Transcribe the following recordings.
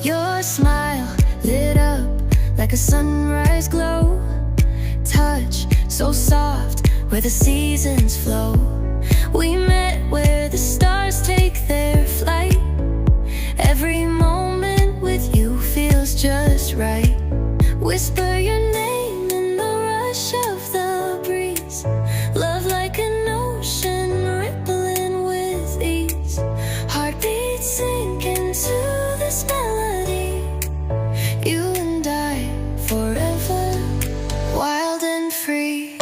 Your smile lit up like a sunrise glow. Touch so soft where the seasons flow. We met where the stars take their flight. Every moment with you feels just right. Whisper your name in the rush of the breeze. Love like an ocean rippling with ease. Heartbeats sink into this melody. You and I forever, wild and free.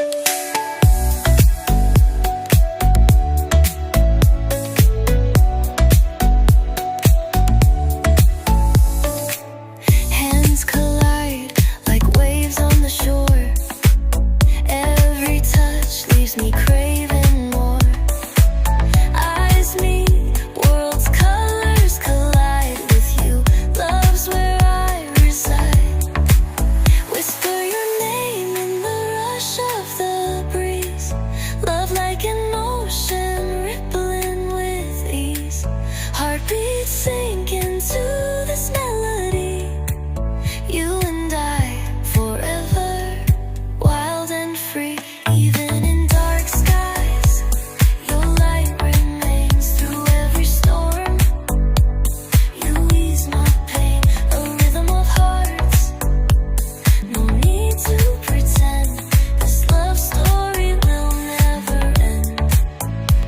Hands collide like waves on the shore. Every touch leaves me craving more. Eyes meet, worlds' colors collide. With you, love's where I reside. Whisper your name in the rush of the breeze. Love like an ocean rippling with ease. Heartbeats sink into this melody. You and I forever, wild and free. Even in dark skies, your light remains through every storm. You ease my pain, a rhythm of hearts. No need to pretend, this love story will never end.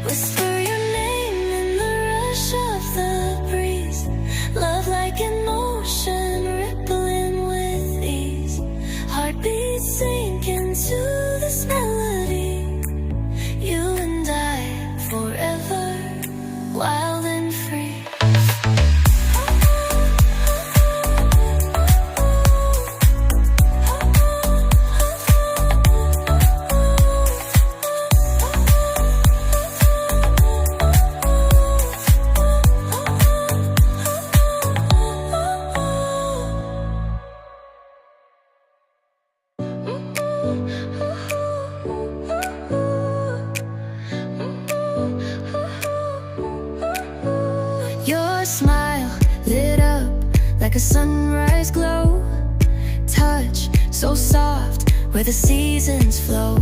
Whisper your name in the rush of the breeze. Love like an ocean rippling with ease. Heartbeats sink into this melody. You and I forever, wild and free. Your smile lit up like a sunrise glow. Touch so soft where the seasons flow.